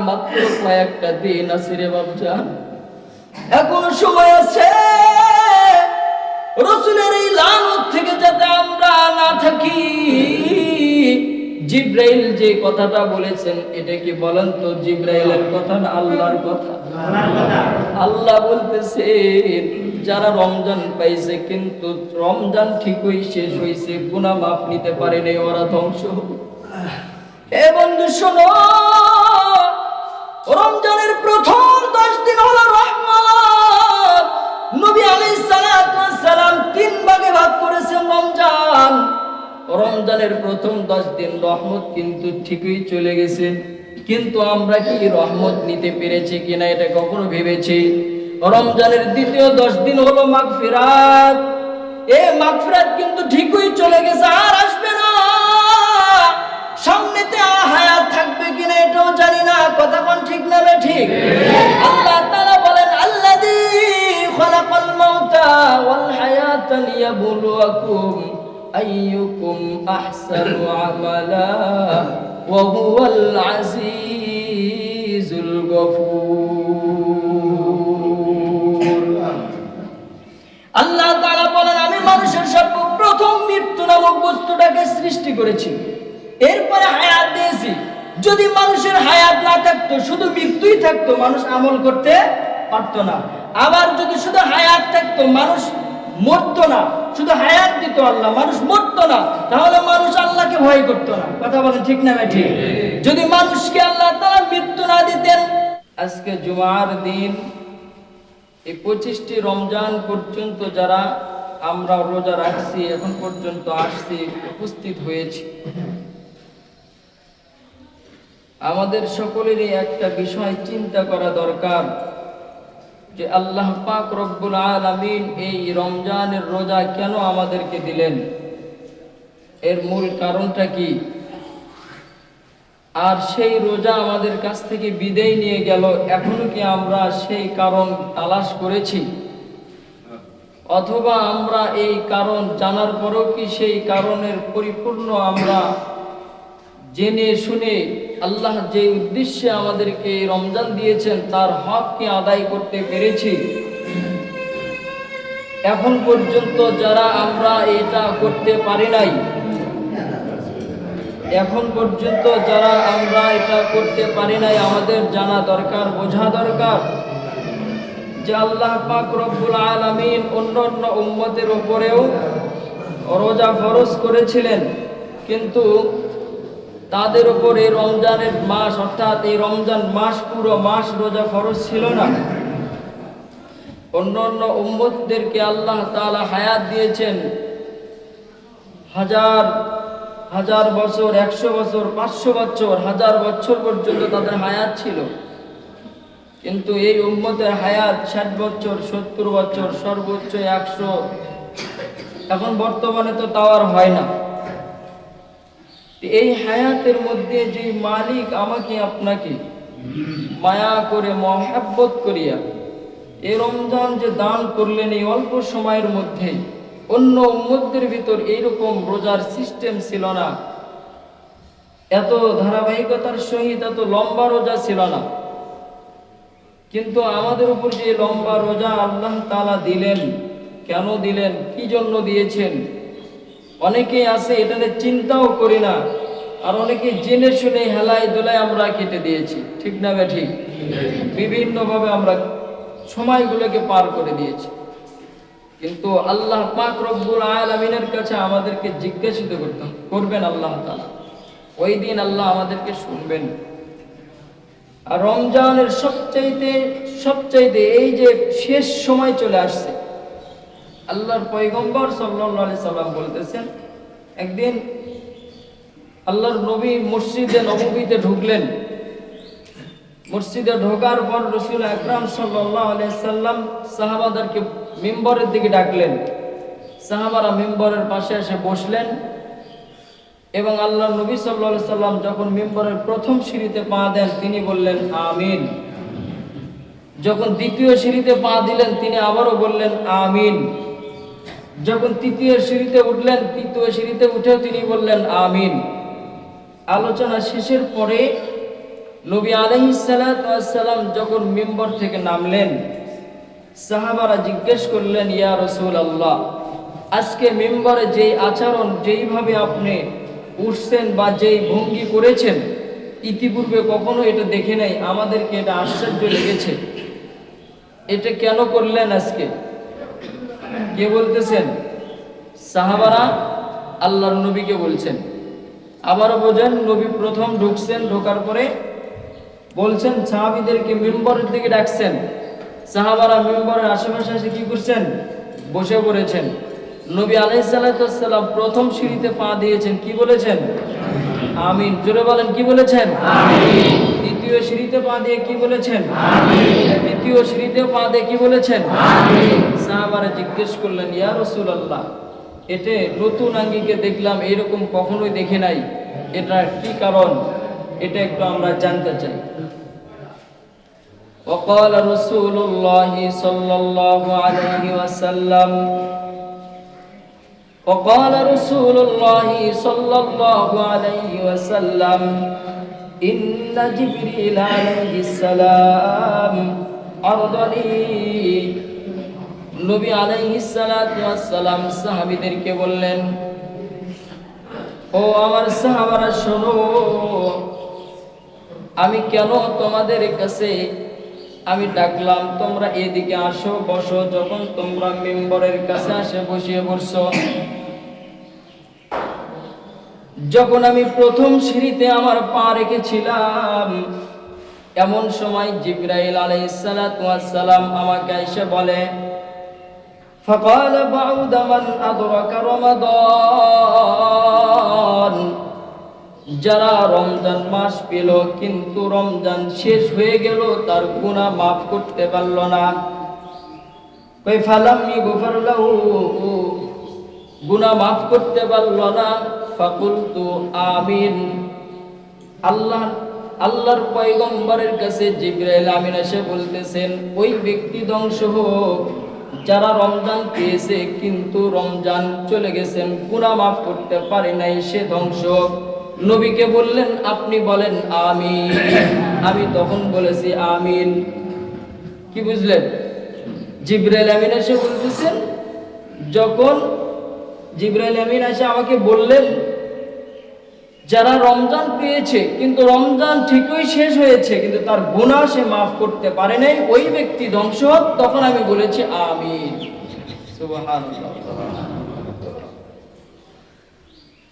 মাত্র কয়েকটা দিন আছে রে বাপজান, এখনো সময় আছে। রাসূলের এই লানত থেকে যাতে আমরা না থাকি। জিবরাইল যে কথাটা বলেছেন, এটা কি বলেন তো জিবরাইলের কথা না আল্লাহর কথা? আল্লাহ বলতেছেন যারা রমজান পাইছে কিন্তু রমজান ঠিকই শেষ হয়েছে, গুনাহ মাফ নিতে পারেনি, ওরা ধ্বংস হবে। এ বন্ধু শোনো, রমজানের প্রথম 10 দিন হলো রহমত। নবী আলাইহিস সালাতু ওয়াস সালাম 3 ভাগে ভাগ করেছেন রমজান। রমজানের প্রথম 10 দিন রহমত কিন্তু ঠিকই চলে গেছে, কিন্তু আমরা কি রহমত নিতে পেরেছি কিনা এটা কখনো ভেবেছি? রমজানের দ্বিতীয় 10 দিন হলো মাগফিরাত। এই মাগফিরাত কিন্তু ঠিকই চলে গেছে, আর আসবে না। সামনেতে হায়াত থাকবে কিনা এটাও জানি না। কথা কোন ঠিক না ঠিক? আল্লাহ তাআলা বলেন আল্লাযী খালাকাল মাউতা ওয়াল হায়াতা লিয়াবলুয়াকুম আইয়ুকুম আহসানু আমালা ওয়া হুয়াল আজিজুল গফুর। আল্লাহ তাআলা বলেন আমি মানুষের সর্বপ্রথম মৃত্যু নামক বস্তুটাকে সৃষ্টি করেছি, এরপরে হায়াত দিয়েছি। যদি মানুষের হায়াত না থাকতো, শুধু মৃত্যুই থাকতো, মানুষ আমল করতে পারতো না। আবার যদি শুধু হায়াত থাকতো, মানুষ মরতো না, শুধু হায়াত দিত আল্লাহ, মানুষ মরতো না, তাহলে মানুষ আল্লাহকে ভয় করতো না। কথা বলেন ঠিক না ঠিক? যদি মানুষকে আল্লাহ তাআলা মৃত্যু না দিতেন, আজকে জুমার দিন এই 25টি রমজান পর্যন্ত যারা আমরা রোজা রাখছি, এখন পর্যন্ত আসছি, উপস্থিত হয়েছি, আমাদের সকলেরই একটা বিষয় চিন্তা করা দরকার যে আল্লাহ পাক রব্বুল আলামিন এই রমজানের রোজা কেন আমাদেরকে দিলেন, এর মূল কারণটা কি? আর সেই রোজা আমাদের কাছ থেকে বিদায় নিয়ে গেল, এখনো কি আমরা সেই কারণ তালাশ করেছি? অথবা আমরা এই কারণ জানার পরেও কি সেই কারণের পরিপূর্ণ আমরা জেনে শুনে আল্লাহ যে উদ্দেশ্যে আমাদেরকে রমজান দিয়েছেন তার হক কি আদায় করতে পেরেছি? এখন পর্যন্ত যারা আমরা এটা করতে পারি নাই, এখন পর্যন্ত যারা আমরা এটা করতে পারি নাই, আমাদের জানা দরকার, বোঝা দরকার যে আল্লাহ পাক রব্বুল আলামিন অন্যান্য উম্মতের উপরেও রোজা ফরজ করেছিলেন, কিন্তু তাদের উপরে রমজানের মাস, অর্থাৎ এই রমজান মাস পুরো মাস রোজা ফরজ ছিল না। অন্যান্য উম্মতদেরকে আল্লাহ তাআলা হায়াত দিয়েছেন, হাজার হাজার বছর, 100 বছর, 500 বছর, 1000 বছর পর্যন্ত তাদের হায়াত ছিল, কিন্তু এই উম্মতের হায়াত 60 বছর, 70 বছর, সর্বোচ্চ 100। এখন বর্তমানে তো তাও আর হয় না। এই হায়াতের মধ্যে যে মালিক আমাকে আপনাকে মায়া করে মহব্বত করিয়া এই রমজান যে দান করলেন, এই অল্প সময়ের মধ্যে অন্য উম্মতদের ভিতর এইরকম রোজার সিস্টেম ছিল না, এত ধারাবাহিকতার সহিত এত লম্বা রোজা ছিল না। কিন্তু আমাদের উপর যে লম্বা রোজা আল্লাহ তাআলা দিলেন, কেন দিলেন, কি জন্য দিয়েছেন? অনেকেই আছে এটা নিয়ে চিন্তাও করি না, আর অনেকে জেনে শুনে হেলায় দোলায় আমরা কেটে দিয়েছি, ঠিক না বে ঠিক? বিভিন্নভাবে আমরা সময়গুলোকে পার করে দিয়েছি, কিন্তু আল্লাহ পাক রব্বুল আলামিনের কাছে আমাদেরকে জিজ্ঞাসিত করবেন আল্লাহ তাআলা। ওই দিন আল্লাহ আমাদেরকে শুনবেন। আর রমজানের সবচাইতে এই যে শেষ সময় চলে আসছে, আল্লাহর পয়গম্বর সাল্লাল্লাহু আলাইহি সাল্লাম বলতেছেন, একদিন আল্লাহর নবী মসজিদে নববীতে ঢুকলেন। মসজিদে ঢোকার পর রাসূল আকরাম সাল্লাল্লাহু আলাইহি সাল্লাম সাহাবাদেরকে মিম্বরের দিকে ডাকলেন। সাহাবারা মিম্বরের পাশে এসে বসলেন এবং আল্লাহর নবী সাল্লাল্লাহু আলাইহি সাল্লাম যখন মিম্বরের প্রথম সিঁড়িতে পা দেন তিনি বললেন আমিন। যখন দ্বিতীয় সিঁড়িতে পা দিলেন তিনি আবারও বললেন আমিন। যখন তৃতীয় সিঁড়িতে উঠলেন, তৃতীয় সিঁড়িতে উঠেও তিনি বললেন আমিন। আলোচনা শেষের পরে নবী আলাইহিস সালাতু ওয়াস সালাম যখন মিম্বর থেকে নামলেন, সাহাবারা জিজ্ঞেস করলেন, ইয়া রাসূলুল্লাহ, আজকে মিম্বরে যেই আচরণ, যেইভাবে আপনি উঠছেন বা যেই ভঙ্গি করেছেন, ইতিপূর্বে কখনো এটা দেখে নাই, আমাদেরকে এটা আশ্চর্য লেগেছে। এটা কেন করলেন আজকে? কে বলতেছেন? সাহাবারা আল্লাহর নবীকে বলছেন। আবারও বোঝেন, নবী প্রথম ঢুকছেন, ঢোকার পরে বলছেন, সাহাবীদেরকে মিম্বরের দিকে ডাকছেন। সাহাবারা মিম্বরের আশেপাশে এসে কি করছেন? বসে পড়েছেন। নবী আলাইহিস সালাতু ওয়াস সালাম প্রথম সিঁড়িতে পা দিয়েছেন, কি বলেছেন? আমিন। জোরে বলেন, কি বলেছেন? আমিন। দ্বিতীয় সিঁড়িতে পা দিয়ে কি বলেছেন? আমিন। তৃতীয় সিঁড়িতে পা দিয়ে কি বলেছেন? আমিন। সাহাবারা জিজ্ঞেস করলেন, ইয়া রাসূলুল্লাহ, এটা নতুন আঙ্গিকে দেখলাম, এরকম কখনোই দেখে নাই, এটা কি কারণ? এটা একটু আমরা জানতে চাই। وقال رسول الله صلى الله عليه وسلم وقال رسول الله صلى الله عليه وسلم إن جبريل عليه السلام عرضني নবী আলাইহিস সালাতু ওয়াস সালাম সাহাবীদেরকে বললেন, ও আমার সাহাবারা শোনো, আমি কেন তোমাদের কাছে আমি ডাকলাম, তোমরা এদিকে আসো, বসো। যখন তোমরা মিম্বরের কাছে আসে বসিয়ে পড়ছো, যখন আমি প্রথম সিঁড়িতে আমার পা রেখেছিলাম, এমন সময় জিবরাইল আলাইহিস সালাতু ওয়াস সালাম আমাকে এসে বলে, ফাকাল বাউদা মান আদরাকা রমাদান, যারা রমজান মাস পেল কিন্তু রমজান শেষ হয়ে গেল, তার গুনাহ মাফ করতে পারল না। কই ফালাম ইগফার লাহু, গুনাহ মাফ করতে পারল না। ফাকুলতু আমিন। আল্লাহর পয়গম্বরের কাছে জিবরাইল আমিন এসে বলতেছেন, ওই ব্যক্তি ধ্বংস হোক যারা রমজান পেয়েছে কিন্তু রমজান চলে গেছেন, গুনাহ মাফ করতে পারে নাই, সে ধ্বংস। নবীকে বললেন, আপনি বলেন আমিন। আমি তখন বলেছি আমিন। কি বুঝলেন? জিবরাইল আমিন এসে বলতেছেন, যখন জিবরাইল আমিন এসে আমাকে বললেন, যারা রমজান পেয়েছে কিন্তু রমজান ঠিকই শেষ হয়েছে কিন্তু তার গুনাহ সে মাফ করতে পারে নাই, ওই ব্যক্তি ধ্বংস হোক। তখন আমি বলেছি আমিন। সুবহানাল্লাহ।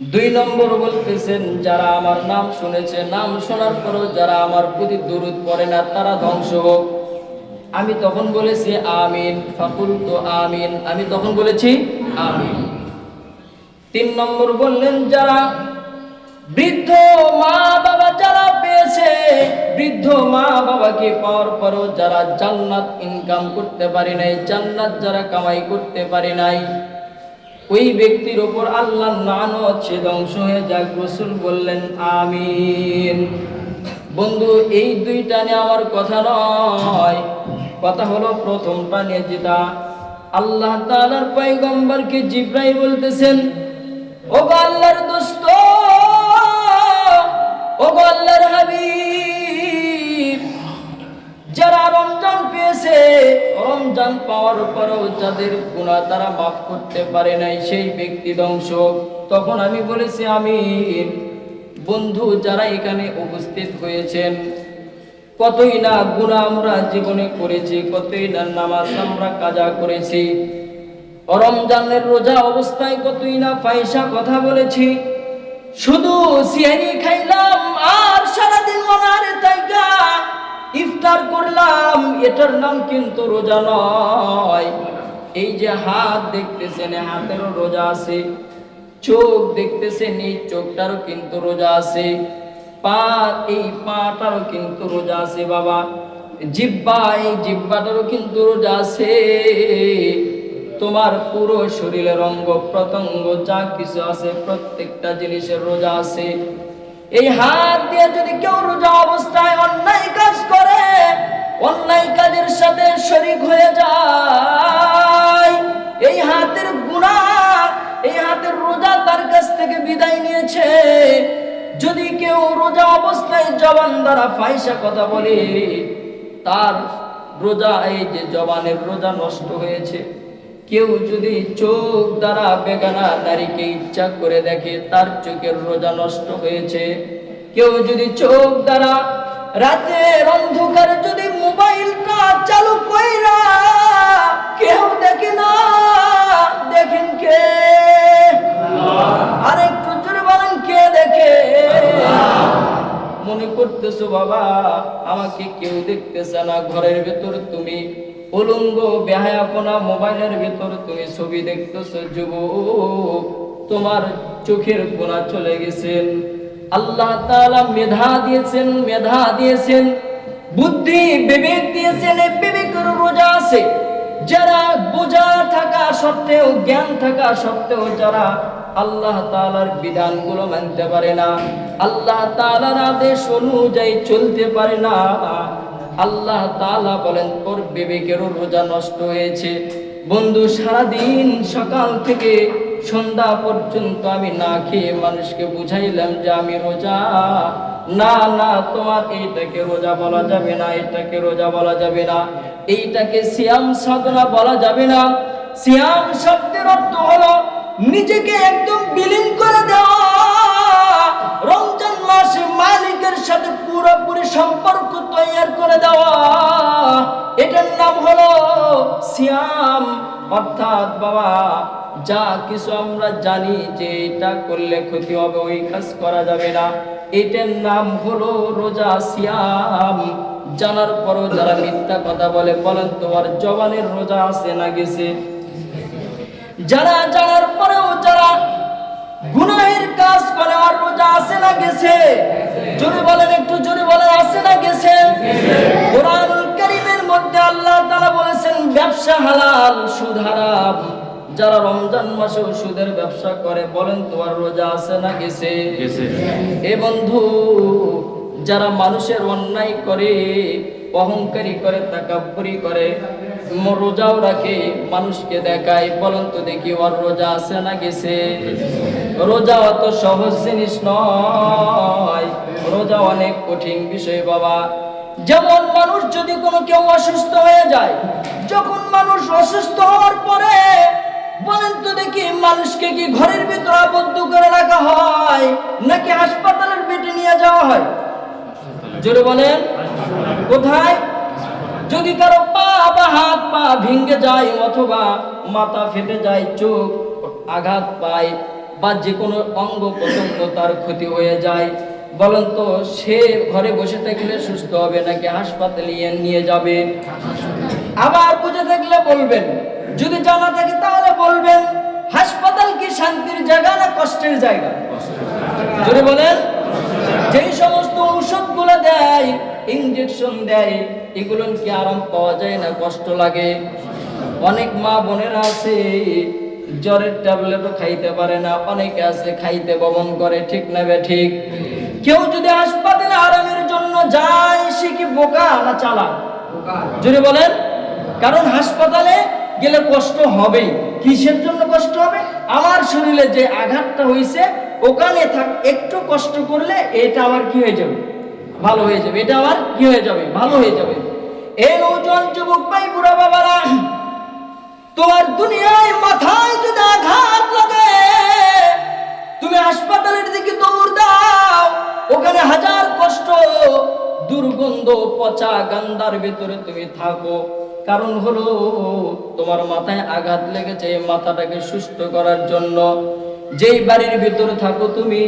2 নম্বর বলতেছেন, যারা আমার নাম শুনেছে, নাম শোনার পরও যারা আমার প্রতি দরুদ পড়ে না, তারা ধ্বংস হোক। আমি তখন বলেছি আমিন। ফাকুলতু আমিন। আমি তখন বলেছি আমিন। 3 নম্বর বললেন, যারা বৃদ্ধ মা বাবা যারা পেয়েছে, বৃদ্ধ মা বাবাকে পাওয়ার পরও যারা জান্নাত ইনকাম করতে পারে নাই, জান্নাত যারা কামাই করতে পারে নাই, ওই ব্যক্তির উপর আল্লাহর লানত, সে ধ্বংস হয়ে যাক। রাসূল বললেন আমিন। বন্ধু, এই 2টা নিয়ে আমার কথা নয়, কথা হলো প্রথমটা নিয়ে, যেটা আল্লাহ তাআলার পয়গম্বরকে জিবরাইল বলতেছেন, ও আল্লাহর দোস্ত, ও আল্লাহর হাবিব, যারা রমজান পেয়েছে, রমজান পাওয়ার পরও যাদের গুনাহ তারা মাফ করতে পারে নাই, সেই ব্যক্তি ধ্বংস। তখন আমি বলেছি আমিন। বন্ধু, যারা এখানে উপস্থিত হয়েছেন, কতই না গুনাহ আমরা জীবনে করেছি, কতই না নামাজ আমরা কাজা করেছি, রমজানের রোজা অবস্থায় কতই না ফাহিশা কথা বলেছি, শুধু সিহারি খাইলাম আর সারাদিন মনারে থাইকা ইফতার করলাম, এটার নাম কিন্তু রোজা নয়। এই যে হাত দেখতেছেন, হাতেরও রোজা আছে। চোখ দেখতেছেন, এই চোখটারও কিন্তু রোজা আছে। পা, এই পাটারও কিন্তু রোজা আছে বাবা। জিহ্বা, এই জিহ্বাটারও কিন্তু রোজা আছে। তোমার পুরো শরীরের অঙ্গ প্রত্যঙ্গ যা কিছু আছে, প্রত্যেকটা জিনিসের রোজা আছে। এই হাত দিয়ে যদি কেউ রোজা অবস্থায় অন্যায় কাজ করে, অন্যায় কাজের সাথে শরীক হয়ে যায়, এই হাতের গুনাহ, এই হাতের রোজা তার কাছ থেকে বিদায় নিয়েছে। যদি কেউ রোজা অবস্থায় সময় জবান দ্বারা ফাহিশা কথা বলে তার রোজা, এই যে জবানের রোজা নষ্ট হয়েছে। কেউ যদি চোখ দ্বারা বেগানা নারীকে ইচ্ছা করে দেখে তার চোখের রোজা নষ্ট হয়েছে। কেউ যদি চোখ দ্বারা রাতের অন্ধকারে যদি মোবাইলটা চালু কইরা কেউ দেখে না, দেখেন কে? আর একটু জোরে বলেন, কে দেখে? মনে করতেছো বাবা আমাকে কেউ দেখতেছে না, ঘরের ভেতর তুমি উলঙ্গ বেহায়াপনা, মোবাইলের ভেতর তুমি ছবি দেখতেছো। যুবক, তোমার চোখের কোনা চলে গেছেন। আল্লাহ তাআলা মেধা দিয়েছেন, মেধা দিয়েছেন, বুদ্ধি বিবেক দিয়েছেন। এই বিবেকের রোজা আছে যারা বোঝা থাকা সত্ত্বেও, জ্ঞান থাকা সত্ত্বেও যারা আল্লাহ তাআলার বিধানগুলো মানতে পারে না, আল্লাহ তাআলার আদেশ অনুযায়ী চলতে পারে না, আল্লাহ তাআলা বলেন তোর বিবেকেরও রোজা নষ্ট হয়েছে। বন্ধু, সারাদিন সকাল থেকে সন্ধ্যা পর্যন্ত আমি না খেয়ে মানুষকে বুঝাইলাম যে আমি রোজা। না না, তোমার এইটাকে রোজা বলা যাবে না, এটাকে রোজা বলা যাবে না, এইটাকে সিয়াম সাধনা বলা যাবে না। সিয়াম শব্দের অর্থ হলো নিজেকে একদম বিলীন করে দেওয়া, রমজান মাসে মালিকের সাথে পুরোপুরি সম্পর্ক তৈরি করে দেওয়া, এটার নাম হলো সিয়াম। অর্থাৎ বাবা, যা কিছু আমরা জানি যে এটা করলে ক্ষতি হবে, ওই কাজ করা যাবে না, এটার নাম হলো রোজা, সিয়াম। জানার পরও যারা মিথ্যা কথা বলে, বলেন তোমার জবানের রোজা আছে না গেছে? যারা জানার পরেও যারা গুনাহের কাজ করে, আর রোজা আছে না গেছে? জোরে বলেন, একটু জোরে বলেন, আছে না গেছে? কোরআনুল কারীমের মধ্যে আল্লাহ তাআলা বলেছেন ব্যবসা হালাল, সুদ হারাম। যারা রমজান মাসে সুদের ব্যবসা করে, বলেন তোমার রোজা আছে না গেছে? এ বন্ধু, যারা মানুষের অন্যায় করে, অহংকারী করে, তাকাব্বুরি করে, রোজাও রাখে, মানুষকে দেখায়, বলেন তো দেখি ওর রোজা আছে না গেছে? রোজা অত সহজ জিনিস নয়, রোজা অনেক কঠিন বিষয় বাবা। যেমন মানুষ যদি কোনো কেউ অসুস্থ হয়ে যায়, যখন মানুষ অসুস্থ হওয়ার পরে বলেন তো দেখি মানুষকে কি ঘরের ভিতরে আবদ্ধ করে রাখা হয় নাকি হাসপাতালের বেডে নিয়ে যাওয়া হয়? জোরে বলেন, কোথায়? যদি কারো পা বা হাত পা ভেঙে যায়, অথবা মাথা ফেটে যায়, চোখ আঘাত পায়, বা যে কোনো অঙ্গ প্রত্যঙ্গ তার ক্ষতি হয়ে যায়, বলেন তো সে ঘরে বসে থাকলে সুস্থ হবে নাকি হাসপাতালে নিয়ে যাবে? আবার বুঝে থাকলে বলবেন, যদি জানা থাকে তাহলে বলবেন, হাসপাতাল কি শান্তির জায়গা না কষ্টের জায়গা? যদি বলেন, যেই সমস্ত ঔষধগুলো দেয়, ইনজেকশন দেয়, এগুলো কি আরাম পাওয়া যায় না কষ্ট লাগে? অনেক মা বোনেরা আছে জ্বরের ট্যাবলেটও খাইতে পারে না, অনেকে আছে খাইতে বমন করে, ঠিক না বে ঠিক? কেউ যদি হাসপাতালে আরামের জন্য যায়, সে কি বোকা না চালাক? যদি বলেন, কারণ হাসপাতালে গেলে কষ্ট হবেই। কিসের জন্য কষ্ট হবে? আমার শরীরে যে আঘাতটা হয়েছে ওখানে একটু কষ্ট করলে এটা আবার কি হয়ে যাবে? ভালো হয়ে যাবে। এটা আবার কি হয়ে যাবে? ভালো হয়ে যাবে। এই নওজোয়ান যুবক ভাই, বুড়া বাবারা, তোমার দুনিয়ায় মাথায় যদি আঘাত লাগে, তুমি হাসপাতালের দিকে দৌড় দাও, ওখানে হাজার কষ্ট, দুর্গন্ধ, পচা গান্ধার ভেতরে তুমি থাকো। কারণ হলো তোমার মাথায় আঘাত লেগেছে, এই মাথাটাকে সুস্থ করার জন্য। যেই বাড়ির ভিতরে থাকো তুমি,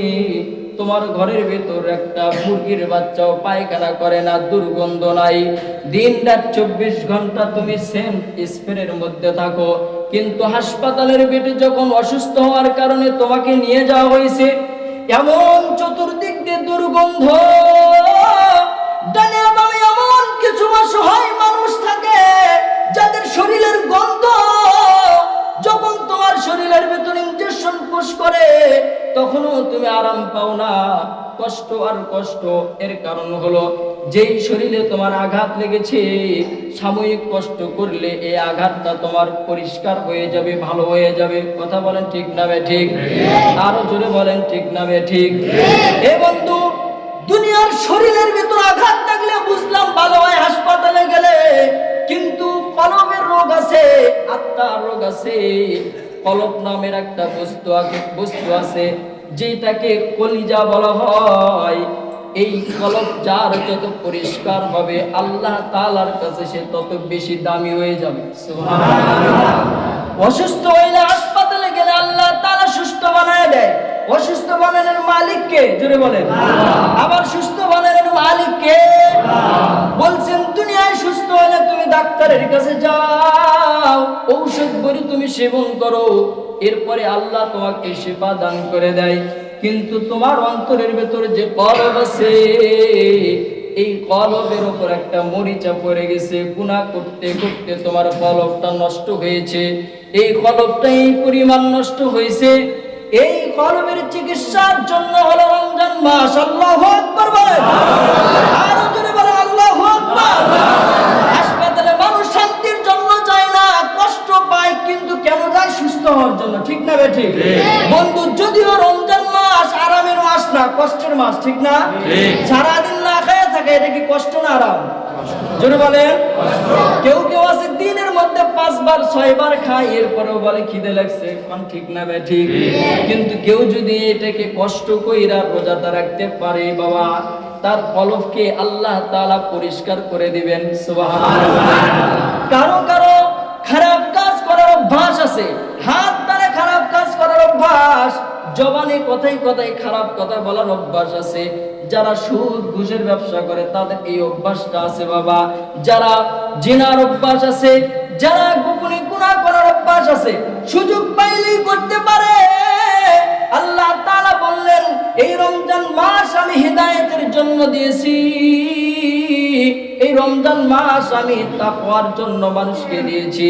তোমার ঘরের ভিতর একটা মুরগির বাচ্চাও পায়খানা করে না, দুর্গন্ধ নাই। দিন রাত 24 ঘন্টা তুমি সেম স্প্রের মধ্যে থাকো, কিন্তু হাসপাতালের বেডে যখন অসুস্থ হওয়ার কারণে তোমাকে নিয়ে যাওয়া হয়েছে, এমন চতুর্দিক দিয়ে দুর্গন্ধ, ডানে বামে এমন কিছু অসহায় মানুষ থাকে যাদের শরীরের গন্ধ যখন তোমার শরীরের ভিতর ইনজেকশন পুশ করে, তখনও তুমি আরাম পাও না, কষ্ট আর কষ্ট। এর কারণ হলো যেই শরীরে তোমার আঘাত লেগেছে, সাময়িক কষ্ট করলে এই আঘাতটা তোমার পরিষ্কার হয়ে যাবে, ভালো হয়ে যাবে। কথা বলেন ঠিক না বে ঠিক? আরো জোরে বলেন ঠিক না বে ঠিক? এ বন্ধু, দুনিয়ার শরীরের ভিতর আঘাত থাকলে বুঝলাম ভালো হয় হাসপাতালে গেলে, কিন্তু কলবের রোগ আছে, আত্মার রোগ আছে। কলব নামের একটা বস্তু আছে যেটাকে কলিজা বলা হয়। এই কলব যার যত পরিষ্কার হবে আল্লাহ তাআলার কাছে সে তত বেশি দামি হয়ে যাবে। সুবহানাল্লাহ। অসুস্থ হইলে হাসপাতালে গেলে আল্লাহ তাআলা সুস্থ বানায় দেয়। অসুস্থ বানানোর মালিক কে? জোরে বলেন। আবার সুস্থ বানানোর মালিক কে? বলছেন দুনিয়ায় সুস্থ হলে তুমি ডাক্তারের কাছে যাও, ঔষধ বড়ি তুমি সেবন করো, এরপরে আল্লাহ তোমাকে শিফা দান করে দেয়। কিন্তু তোমার অন্তরের ভেতরে যে কলব আছে, এই কলবের উপর একটা মরিচা পড়ে গেছে। গুনাহ করতে করতে তোমার কলবটা নষ্ট হয়েছে। এই কলবটা এই পরিমাণ নষ্ট হয়েছে, এই কলবের চিকিৎসার জন্য হলো রমজান মাস। আল্লাহু আকবার বলেন। আরো জোরে বলেন আল্লাহু আকবার। হাসপাতালে মানুষ শান্তির জন্য যায় না, কষ্ট পায়, কিন্তু কেন যায়? সুস্থ হওয়ার জন্য। ঠিক না বেঠিক? বন্ধু, যদিও রমজান মাস আরামের মাস না, কষ্টের মাস, ঠিক না? সারাদিন না খেয়ে থাকে, এটা কি কষ্ট না আরাম? জোরে বলেন। কেউ কেউ আছে দিনের মধ্যে 5 বার 6 বার খায়, এরপরেও বলে খিদে লাগছে। কোন ঠিক না বেঠিক? কিন্তু কেউ যদি এটাকে কষ্ট কইরা রোজাটা রাখতে পারে, বাবা, তার কলবকে আল্লাহ তাআলা পরিষ্কার করে দিবেন। সুবহানাল্লাহ। কারো কারো খারাপ কাজ করার অভ্যাস আছে, হাত দ্বারা খারাপ কাজ করার অভ্যাস, জবানে কথাই কথাই খারাপ কথা বলার অভ্যাস আছে। যারা সুদ ঘুষের ব্যবসা করে তাদের এই অভ্যাসটা আছে বাবা। যারা জিনার অভ্যাস আছে, যারা গোপনে গুনাহ করার অভ্যাস আছে, সুযোগ পাইলেই করতে পারে। আল্লাহ তাআলা বললেন, এই রমজান মাস আমি হিদায়াতের জন্য দিয়েছি, এই রমজান মাস আমি তাকওয়ার জন্য মানুষকে দিয়েছি।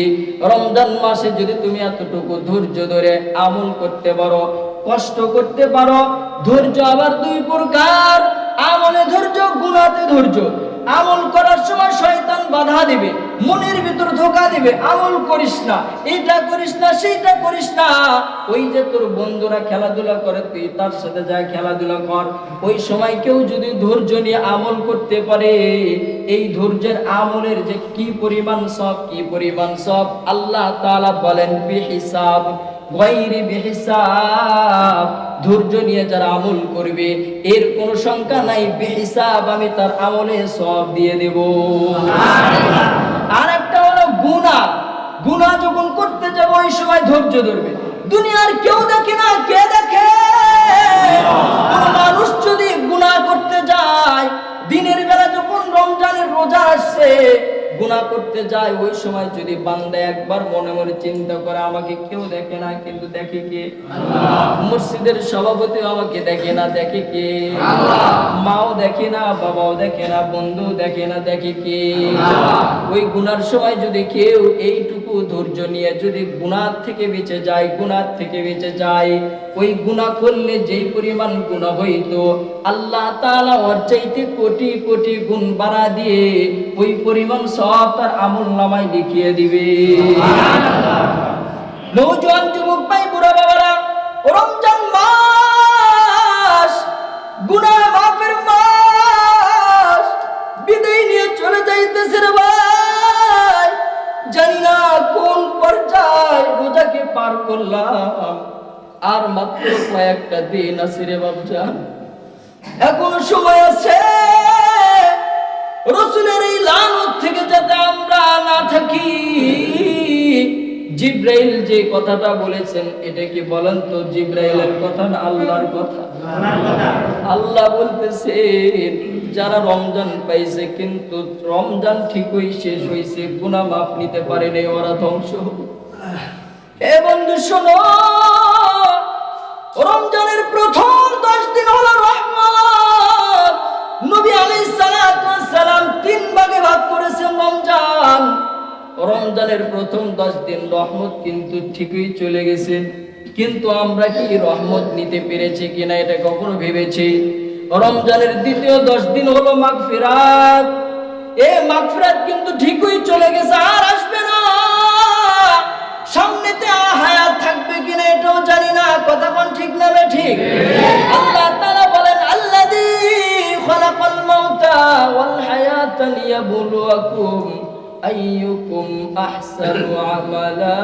রমজান মাসে যদি তুমি এতটুকু ধৈর্য ধরে আমল করতে পারো, কষ্ট করতে পারো। ধৈর্য আবার 2 প্রকার, আমলে ধৈর্য, গুনাহতে ধৈর্য। আমল করার সময় শয়তান বাধা দিবে, মনের ভিতর ধোঁকা দিবে, আমল করিস না, এটা করিস না, সেইটা করিস না। ওই যে তোর বন্ধুরা খেলাধুলা করে, তুই তার সাথে যা খেলাধুলা কর। ওই সময় কেউ যদি ধৈর্য নিয়ে আমল করতে পারে, এই ধৈর্যের আমলের যে কি পরিমাণ সওয়াব, কি পরিমাণ সওয়াব, আল্লাহ তাআলা বলেন বিহিসাব গায়রি বিহিসাব। ধৈর্য নিয়ে যারা আমল করবে এর কোনো সংখ্যা নাই, বিহিসাব আমি তার আমলে সওয়াব দিয়ে দেব। আর একটা হলো গুনাহ। গুনাহ যখন করতে যাব ওই সময় ধৈর্য ধরবে। দুনিয়ার কেউ দেখে না, কে দেখে? কোন মানুষ যদি গুনাহ করতে যায়, দিনের বেলা যখন রমজানের রোজা আসছে, গুনাহ করতে যায়, ওই সময় যদি বান্দা একবার মনে মনে চিন্তা করে, আমাকে কেউ দেখে না, কিন্তু দেখে কে? আল্লাহ। মসজিদের সভাপতি আমাকে দেখে না, দেখে কে? আল্লাহ। মাও দেখে না, বাবাও দেখে না, বন্ধু দেখে না, দেখে কে? আল্লাহ। ওই গুনার সময় যদি কেউ এইটুকু ধৈর্য নিয়ে যদি গুনাহ থেকে বেঁচে যায়, গুনাহ থেকে বেঁচে যায়, ওই গুনাহ করলে যেই পরিমাণ গুনাহ হইতো, আল্লাহ তাআলা ওর চাইতে কোটি কোটি গুণ বাড়া দিয়ে ওই পরিমাণ সওয়াব তার আমলনামায় লিখিয়ে দিবে। সুবহানাল্লাহ। নওজোয়ান যুবক ভাই, বুড়া বাবারা, রমজান মাস গুনাহ মাফের মাস, বিদায় নিয়ে চলে যাইতেছে রে ভাই। জানি না কোন পর্যায়ে রোজাকে পার করলাম, আর মাত্র কয়েকটা দিন আছে রে বাপজান, এখনো সময় আছে। রাসূলের এই লানত থেকে যাতে আমরা না থাকি। জিবরাইল যে কথাটা বলেছেন, এটা কি বলেন তো জিবরাইলের কথা না আল্লাহর কথা? আল্লাহ বলতেছেন, যারা রমজান পাইছে কিন্তু রমজান ঠিকই শেষ হয়েছে, গুনাহ মাফ নিতে পারে নাই, ওরা ধ্বংস হবে। এ বন্ধু শোনো, রমজানের প্রথম 10 দিন হলো রহমত। নবী আলাইহিস সালাতু ওয়াস সালাম 3 ভাগে ভাগ করেছেন রমজান। রমজানের প্রথম 10 দিন রহমত কিন্তু ঠিকই চলে গেছে, কিন্তু আমরা কি রহমত নিতে পেরেছি কিনা এটা কখনো ভেবেছি? রমজানের দ্বিতীয় 10 দিন হলো মাগফিরাত। এই মাগফিরাত কিন্তু ঠিকই চলে গেছে, আর আসবে না। সামনেতে হায়াত থাকবে কিনা এটাও জানি না। কথা কোন ঠিক না বে ঠিক? আল্লাহ তাআলা বলেন, আল্লাযী খালাকাল ওয়াল হায়াতা লিয়াবলুয়াকুম আইয়ুকুম আহসানু আমালা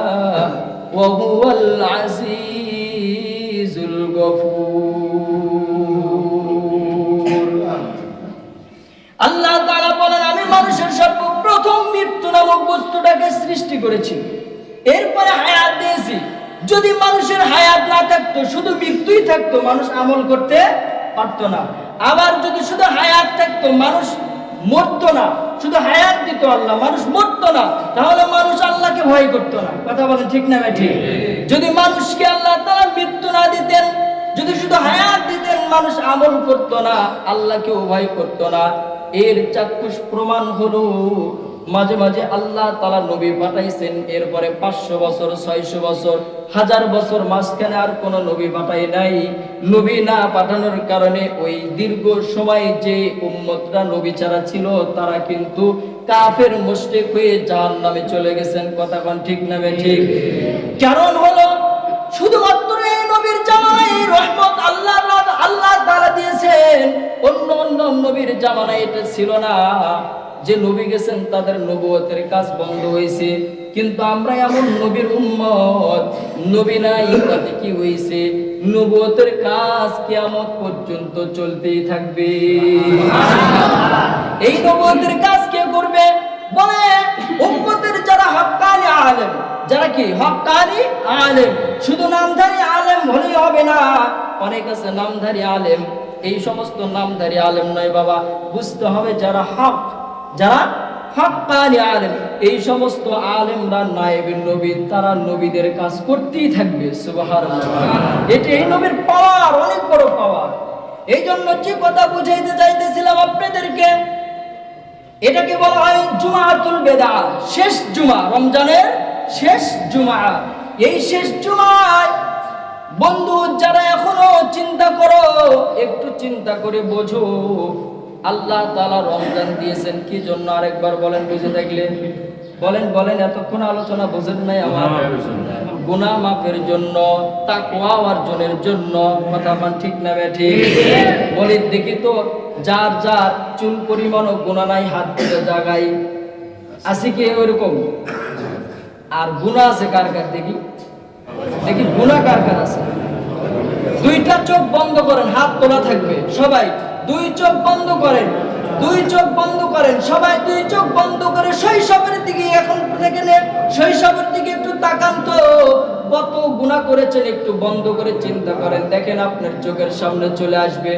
ওয়া হুয়াল আজিজুল গফুর। আল্লাহ তাআলা বলেন, আমি মানুষের সর্বপ্রথম মৃত্যু নামক বস্তুটাকে সৃষ্টি করেছি, এরপরে হায়াত দিয়েছি। যদি মানুষের হায়াত না থাকতো, শুধু মৃত্যুই থাকতো, মানুষ আমল করতে পারতো না। আবার যদি শুধু হায়াত থাকতো, মানুষ মরতো না, শুধু হায়াত দিত আল্লাহ, মানুষ মরতো না, তাহলে মানুষ আল্লাহকে ভয় করতো না। কথা বলেন ঠিক না ঠিক? যদি মানুষকে আল্লাহ তাআলা মৃত্যু না দিতেন, যদি শুধু হায়াত দিতেন, মানুষ আমল করতো না, আল্লাহকেও ভয় করতো না। এর চাক্ষুষ প্রমাণ হলো মাঝে মাঝে আল্লাহ তাআলা নবী পাঠাইছেন, এরপরে 500 বছর, 600 বছর, 1000 বছর মাঝখানে আর কোন নবী পাঠাই নাই। নবী না পাঠানোর কারণে ওই দীর্ঘ সময় যে উম্মতরা নবী ছাড়া ছিল, তারা কিন্তু কাফের মুশরিক হয়ে জাহান্নামে চলে গেছেন। কথা কোন ঠিক না ঠিক? কারণ হলো শুধুমাত্র এই নবীর জামানায় রহমত আল্লাহ তাআলা দিয়েছেন। অন্য অন্য নবীর জামানায় এটা ছিল না। যে নবী গেছেন তাদের নবুয়তের কাজ বন্ধ হয়েছে, কিন্তু আমরা এমন নবীর উম্মত, নবী নাই তাতে কি হয়েছে? নবুয়তের কাজ কিয়ামত পর্যন্ত চলতেই থাকবে। এই নবুয়তের কাজ কে করবে? বলে উম্মতের যারা হক্কানি আলেম, যারা কি হক্কানি আলেম। শুধু নামধারী আলেম হলেই হবে না, অনেক আছে নামধারী আলেম। এই সমস্ত নামধারী আলেম নয় বাবা, বুঝতে হবে যারা হক, যারা হক্কানি আলেম, এই সমস্ত আলেমরা নায়েবের নবী, তারা নবীদের কাজ করতেই থাকবে। সুবহানাল্লাহ, এটা এই নবীর পাওয়ার, অনেক বড় পাওয়ার। এই জন্য যে কথা বুঝাইতে চাইতেছিলাম আপনাদেরকে, এটাকে বলা হয় জুমাতুল বেদা, শেষ জুমা, রমজানের শেষ জুমা। এই শেষ জুমায় বন্ধু যারা এখনো চিন্তা করো, একটু চিন্তা করে বোঝো, আল্লাহ তাআলা রমজান দিয়েছেন কি জন্য? আরেকবার বলেন, বুঝে থাকলে বলেন। বলেন, এতক্ষণ আলোচনা বুঝেন নাই আমার? গুনাহ মাফের জন্য, তাকওয়া অর্জনের জন্য। কথা বলেন ঠিক না ঠিক? বলি দেখি তো, যার যার চুল পরিমাণও গুনাহ নাই, হাত দিয়ে জাগাই আছে কি ওইরকম? আর গুনাহ আছে কার কার? দেখি দেখি, গুনাহ কার কার আছে? দুইটা চোখ বন্ধ করেন, হাত তোলা থাকবে সবাই। দুই চোখ বন্ধ করেন, দুই চোখ বন্ধ করেন সবাই, দুই চোখ বন্ধ করে শৈশবের দিকে, এখন থেকে শৈশবের দিকে একটু তাকান তো, কত গুনাহ করেছেন একটু বন্ধ করে চিন্তা করেন, দেখেন আপনার চোখের সামনে চলে আসবে।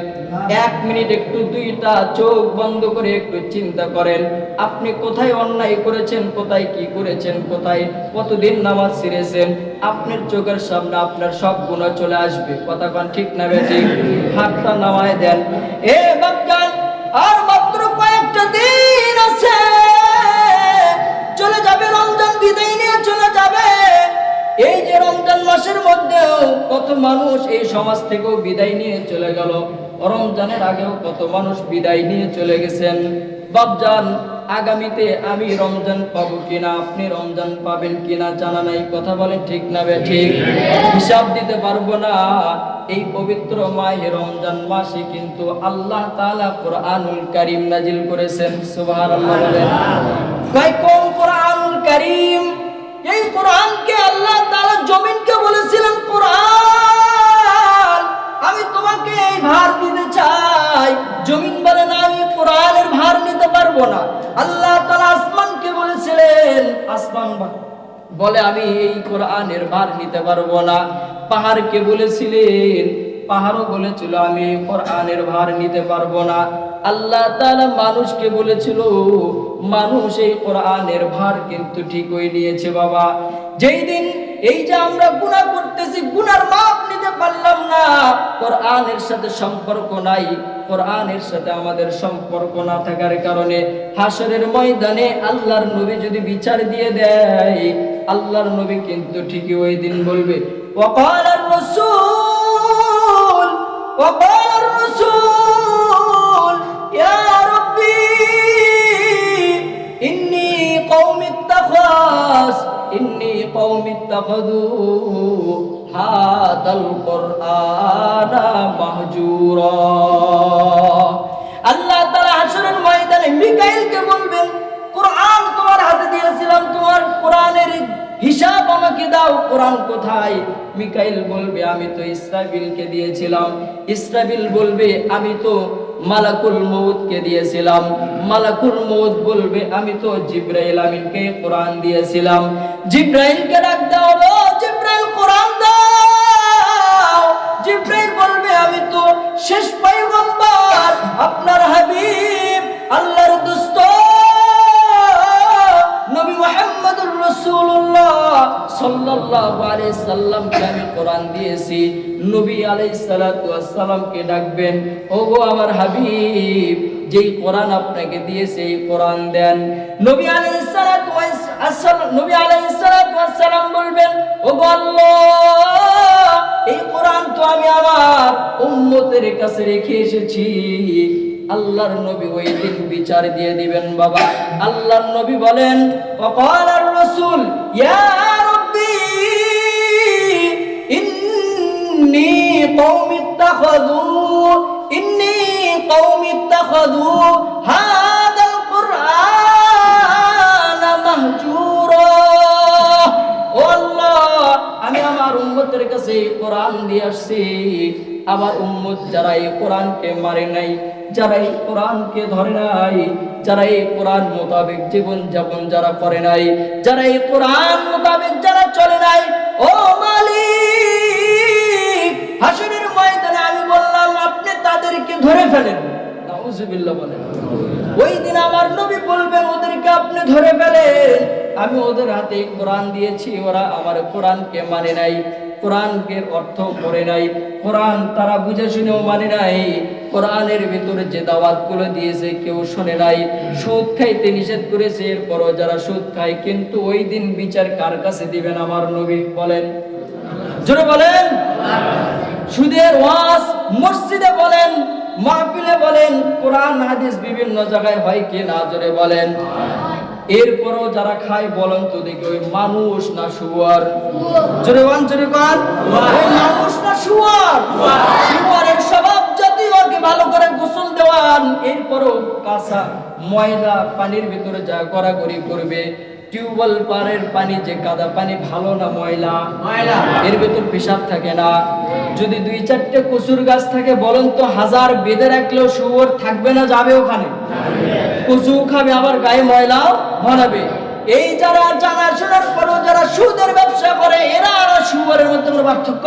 1 মিনিট একটু দুইটা চোখ বন্ধ করে একটু চিন্তা করেন, আপনি কোথায় অন্যায় করেছেন, কোথায় কি করেছেন, কোথায় কতদিন নামাজ ছেড়েছেন, আপনার চোখের সামনে আপনার সব গুনাহ চলে আসবে। কথা কোন ঠিক না ঠিক? হাতটা নামায় দেন। এ বাপজান, আর মাত্র কয়েকটা দিন আছে, চলে যাবে রমজান, বিদায় নিয়ে চলে যাবে। এই যে রমজান মাসের মধ্যেও কত মানুষ এই সমাজ থেকেও বিদায় নিয়ে চলে গেল, রমজানের আগেও কত মানুষ বিদায় নিয়ে চলে গেছেন। বাপজান, আগামীতে আমি রমজান পাবো কিনা, আপনি রমজান পাবেন কিনা জানা নাই। কথা বলেন ঠিক না ঠিক? হিসাব দিতে পারবো না। এই পবিত্র মাহে রমজান মাসে কিন্তু আল্লাহ তাআলা কোরআনুল কারীম নাজিল করেছেন। সুবহানাল্লাহ বলেন। কয় কোন কোরআনুল কারীম? এই কোরআনকে আল্লাহ তাআলা জমিনকে বলেছিলেন, কোরআন আমি তোমাকে এই ভার দিতে চাই। জমিন বলে না, আমি কোরআনের ভার নিতে পারবো না। আল্লাহ তাআলা আসমানকে বলেছিলেন, আসমান বলে আমি এই কোরআনের ভার নিতে পারবো না। পাহাড়কে বলেছিলেন, পাহাড়ও বলেছিল আমি কোরআনের ভার নিতে পারবো না। আল্লাহ তাআলা মানুষকে বলেছিল, মানুষ এই কোরআনের ভার কিন্তু ঠিকই নিয়েছে বাবা। যেই দিন এই যে আমরা গুনাহ করতেছি, গুনার মাপ নিতে পারলাম না, কোরআনের সাথে সম্পর্ক নাই, কোরআনের সাথে আমাদের সম্পর্ক না থাকার কারণে হাসরের ময়দানে আল্লাহর নবী যদি বিচার দিয়ে দেয়, আল্লাহর নবী কিন্তু ঠিকই ওই দিন বলবে, ওয়াকালার রাসূল, ওয়াকালার রাসূল ইয়া রাব্বি ইন্নী কওমি ইত্তাখাযু হাদাল কুরআনা মাহজুরা। আল্লাহ তাআলা হাসরের ময়দানে মিকাইলকে বলবেন, কোরআন তোমার হাতে দিয়েছিলাম, তোমার কোরআনের হিসাব আমাকে দাও, কোরআন কোথায়? মিকাইল বলবে, আমি তো ইসরাফিলকে দিয়েছিলাম। ইসরাফিল বলবে, আমি তো মালাকুল মউতকে দিয়েছিলাম। মালাকুল মউত বলবে, আমি তো জিবরাইল আমিনকে কোরআন দিয়েছিলাম। জিবরাইলকে ডাক দাও, ও জিবরাইল কোরআন দাও। জিবরাইল বলবে, আমি তো শেষ পয়গম্বর, আপনার হাবিব, আল্লাহর দোস্ত নবী মুহাম্মদুর রাসূলুল্লাহ সাল্লাল্লাহু আলাইহি সাল্লামকে আমি কোরআন দিয়েছি। নবী আলাইহিস সালাতু ওয়াস সালামকে ডাকবেন, ওগো আমার হাবিব, যেই কোরআন আপনাকে দিয়েছে এই কোরআন দেন। নবী আলাইহিস সালাতু ওয়াস সালাম বলবেন, ওগো আল্লাহ, এই কোরআন তো আমি আমার উম্মতের কাছে রেখে এসেছি। আল্লাহর নবী ওই দিন বিচার দিয়ে দিবেন বাবা। আল্লাহর নবী বলেন, ওয়াকালার রাসূল ইয়া রাব্বি ইন্নী কওমি ইত্তাখাযু হাদাল কুরআন মাহজুরা। ও আল্লাহ, আমি আমার উম্মতের কাছে এই কোরআন দিয়ে আসছি। আমার উম্মত যারা এই কোরআনকে মানে নাই, যারা এই কোরআনকে ধরে নাই, যারা এই কোরআন মোতাবেক জীবন যাপন যারা করে নাই, যারা এই কোরআন মোতাবেক যারা চলে নাই, ও মালিক, হাসরের ময়দানে আমি বললাম আপনি তাদেরকে ধরে ফেলেন। নাউজুবিল্লাহ বলেন। ওই দিন আমার নবী বলবেন, ওদেরকে আপনি ধরে ফেলেন, আমি ওদের হাতে কোরআন দিয়েছি, ওরা আমার কোরআনকে মানে নাই, কোরআনকে অর্থ করে নাই, কোরআন তারা বুঝে শুনেও মানে নাই, কোরআনের ভিতরে যে দাওয়াতগুলো দিয়েছে কেউ শুনে নাই, সুদ খাইতে নিষেধ করেছে, এরপরও যারা সুদ খায়। কিন্তু ওই দিন বিচার কার কাছে দিবেন আমার নবী বলেন? জোরে বলেন। সুদের ওয়াজ মসজিদে বলেন, মাহফিলে বলেন, কোরআন হাদিস বিভিন্ন জায়গায় হয় কি না? জোরে বলেন। এরপরও যারা খায় বলেন তো দেখি, ওই মানুষ না শুয়ার? জোরে বলেন, জোরে বলেন। ওই মানুষ না শুয়ার? শুয়ারের স্বভাব যদি ওকে ভালো করে গোসল দেওয়ান, এরপরও কাঁচা ময়লা পানির ভিতরে যা গড়াগড়ি করবে। টিউবওয়েল পারের পানি যে কাদা পানি, ভালো না ময়লা? ময়লা। এর ভিতর পেশাব থাকে না? যদি 2-4টে কচুর গাছ থাকে বলেন তো, 1000 বেঁধে রাখলেও শুয়োর থাকবে না? যাবে ওখানে? কচু খাবে, আবার গায়ে ময়লাও ভরাবে। এই যারা জানা শোনার পরও যারা সুদের ব্যবসা করে, এরা আর শুয়োরের মধ্যে কোনো পার্থক্য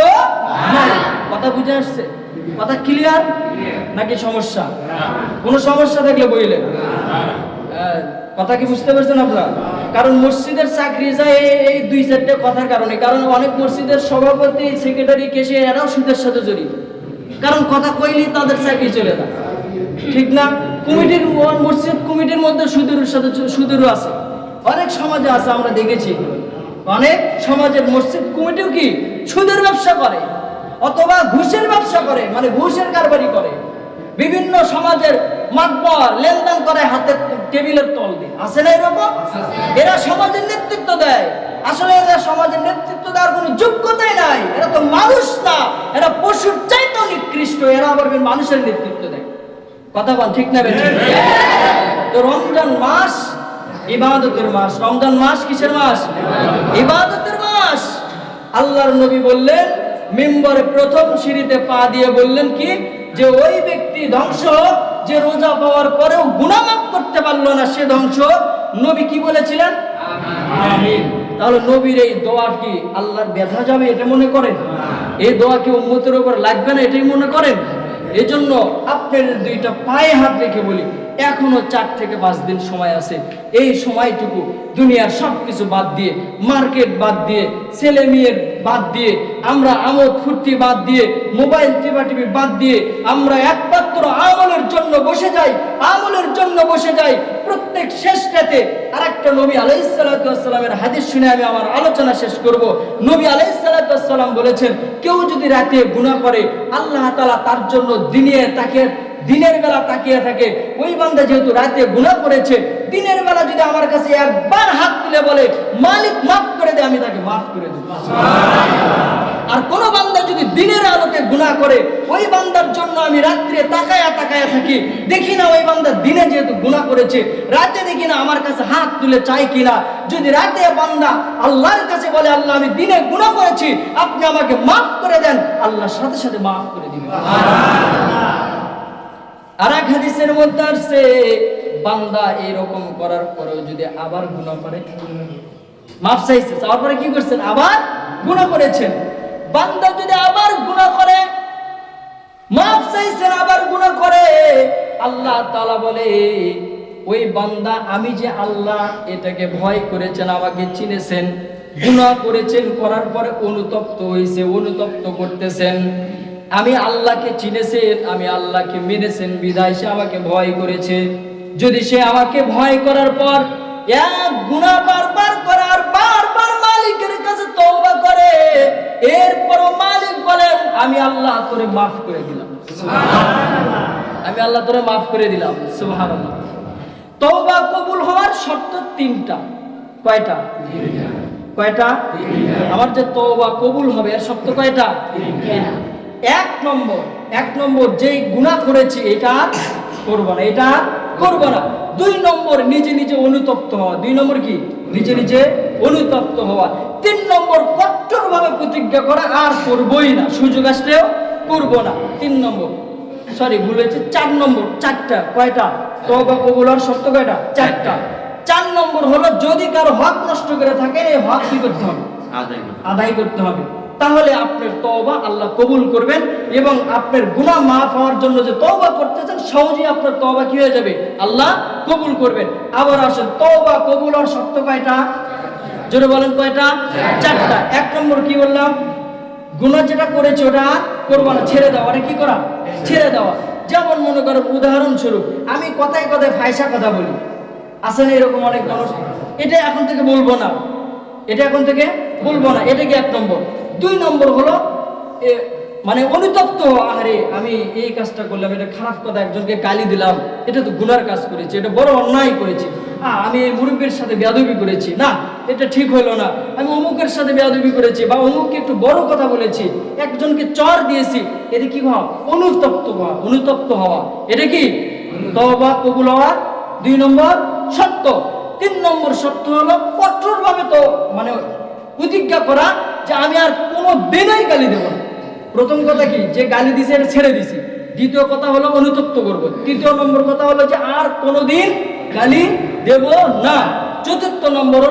নাই। কথা বুঝে আসছে? কথা ক্লিয়ার নাকি সমস্যা? কোনো সমস্যা থাকলে বইলেন। কথা কি বুঝতে পারছেন আপনারা? কারণ মসজিদের চাকরি যায় এই 2-4টে কথার কারণে। কারণ অনেক মসজিদের সভাপতি, সেক্রেটারি, কেশে এরাও সুদের সাথে জড়িত। কারণ কথা কইলেই তাদের চাকরি চলে যায়, ঠিক না? কমিটির, মসজিদ কমিটির মধ্যে সুদের সাথে সুদেরও আছে, অনেক সমাজে আছে, আমরা দেখেছি। অনেক সমাজের মসজিদ কমিটিও কি সুদের ব্যবসা করে, অথবা ঘুষের ব্যবসা করে, মানে ঘুষের কারবারি করে। বিভিন্ন সমাজের মাতবর লেনদেন করে হাতের টেবিলের তল দিয়ে, আছে না এরকম? এরা সমাজের নেতৃত্ব দেয়। আসলে এরা সমাজের নেতৃত্ব দেওয়ার কোনো যোগ্যতাই নাই। এরা তো মানুষ না, এরা পশুর চাইতেও নিকৃষ্ট। এরা আবার মানুষের নেতৃত্ব দেয়। কথা বল, ঠিক না বেঠিক? তো রমজান মাস ইবাদতের মাস। রমজান মাস কিসের মাস? ইবাদতের মাস। আল্লাহর নবী বললেন, মিম্বরে প্রথম সিঁড়িতে পা দিয়ে বললেন কি, যে ওই ব্যক্তি ধ্বংস যে রোজা পাওয়ার পরেও গুনাহ মাফ করতে পারলো না, সে ধ্বংস। নবী কি বলেছিলেন? আমিন। তাহলে নবীর এই দোয়া কি আল্লাহর ব্যথা যাবে এটা মনে করেন? এই দোয়া কি উম্মতের উপর লাগবে না এটাই মনে করেন? এই জন্য আপনার 2টা পায়ে হাত রেখে বলি, এখনো 4 থেকে 5 দিন সময় আছে। এই সময়টুকু দুনিয়ার সবকিছু বাদ দিয়ে, মার্কেট বাদ দিয়ে, ছেলে মেয়ের বাদ দিয়ে, আমরা আমোদ ফুর্তি বাদ দিয়ে, মোবাইল টিপি বাদ দিয়ে আমরা একমাত্র আমলের জন্য বসে যাই, আমলের জন্য বসে যাই। প্রত্যেক শেষ রাতে আরেকটা নবী আলাইহিস সালাতু ওয়াস সালামের হাদিস শুনে আমি আমার আলোচনা শেষ করব। নবী আলাইহিস সালাতু ওয়াস সালাম বলেছেন, কেউ যদি রাতে গুনাহ করে, আল্লাহ তাআলা তার জন্য দিনের বেলা তাকিয়ে থাকে। ওই বান্দা যেহেতু রাতে গুনাহ করেছে, দিনের বেলা যদি আমার কাছে একবার হাত তুলে বলে, মালিক মাফ করে দে, আমি তাকে মাফ করে দেব। সুবহানাল্লাহ। আর কোন বান্দা যদি দিনের আলোকে গুনাহ করে, ওই বান্দার জন্য আমি রাত্রে তাকায়া তাকায়া থাকি, দেখি না ওই বান্দা দিনে যেহেতু গুনাহ করেছে, রাতে দেখি না আমার কাছে হাত তুলে চাই কিনা। যদি রাতে বান্দা আল্লাহর কাছে বলে, আল্লাহ আমি দিনে গুনাহ করেছি, আপনি আমাকে মাফ করে দেন, আল্লাহর সাথে সাথে মাফ করে দিবেন। আর এক হাদিসের মধ্যে আসছে, বান্দা এরকম করার পরেও যদি আবার গুনাহ করে, মাফ চাইছে, চাওয়ার পরে কি করছেন, আবার গুনাহ করেছেন। বান্দা যদি আবার গুনাহ করে, মাফ চাইছেন, আবার গুনাহ করে, আল্লাহ তাআলা বলে, ওই বান্দা আমি যে আল্লাহ, এটাকে ভয় করেছেন, আমাকে চিনেছেন, গুনাহ করেছেন, করার পরে অনুতপ্ত হয়েছে, অনুতপ্ত করতেছেন, আমি আল্লাহকে চিনেছেন, আমি আল্লাহকে মেনেছেন, বিধায় সে আমাকে ভয় করেছে। যদি সে আমাকে ভয় করার পর এক গুনাহ বারবার করার, বারবার মালিকের কাছে তওবা করে, এরপরও মালিক বলেন, আমি আল্লাহ তোরে মাফ করে দিলাম, সুবহানাল্লাহ, আমি আল্লাহ তোরে মাফ করে দিলাম, সুবহানাল্লাহ। তওবা কবুল হওয়ার শর্ত তিনটা। কয়টা? কয়টা? আমার যে তওবা কবুল হবে এর শর্ত কয়টা? এক নম্বর যেই গুনাহ করেছি এটা করব না, এটা করব না। 2 নম্বর নিজে নিজে অনুতপ্ত হওয়া। 2 নম্বর কি? নিজে নিজে অনুতপ্ত হওয়া। 3 নম্বর কঠোরভাবে প্রতিজ্ঞা করা, আর করবই না, সুযোগ আসলেও করব না। 3 নম্বর, সরি ভুল হয়েছে, 4 নম্বর। 4টা। কয়টা? তওবা কবুল হওয়ার শর্ত কয়টা? 4টা। 4 নম্বর হলো, যদি কারো হক নষ্ট করে থাকে, এই হক কি করতে হবে? আদায় করতে হবে। তাহলে আপনার তওবা আল্লাহ কবুল করবেন, এবং আপনার গুনাহ মাফ হওয়ার জন্য যে তওবা করতেছেন, সহজেই আপনার তওবা কি হয়ে যাবে? আল্লাহ কবুল করবেন। আবার আসেন, তওবা কবুল হওয়ার শর্ত কয়টা? জোরে বলেন, কয়টা? 4টা। 1 নম্বর কি বললাম? গুনাহ যেটা করেছে ওটা করব না, ছেড়ে দেওয়া। আরে কি করা? ছেড়ে দেওয়া। যেমন মনে করেন, উদাহরণস্বরূপ, আমি কথায় কথায় ফায়সা কথা বলি, আছে না এরকম অনেক মানুষ? এটা এখন থেকে বলবো না, এটা এখন থেকে বলবো না, এটা কি 1 নম্বর। 2 নম্বর হলো মানে অনুতপ্ত, আরে আমি এই কাজটা করলাম, এটা খারাপ কথা, একজনকে গালি দিলাম, এটা তো গুনার কাজ করেছি, এটা বড় অন্যায় করেছি, আমি এই মুরব্বির সাথে বেয়াদবি করেছি, না এটা ঠিক হলো না, আমি অমুকের সাথে বেয়াদবি করেছি, বা অমুককে একটু বড় কথা বলেছি, একজনকে চর দিয়েছি, এটা কি হওয়া? অনুতপ্ত হওয়া। এটা কি তওবা কবুল হওয়ার 2 নম্বর শর্ত। 3 নম্বর শর্ত হলো কঠোরভাবে তো মানে প্রতিজ্ঞা করা, যে আমি আর কোনো দিনই গালি দেব না। প্রথম কথা কি? যে গালি দিছে এটা ছেড়ে দিছি। দ্বিতীয় কথা হলো অনুতপ্ত করব। তৃতীয় নম্বর কথা হলো যে আর কোনোদিন গালি দেব না। চতুর্থ নম্বর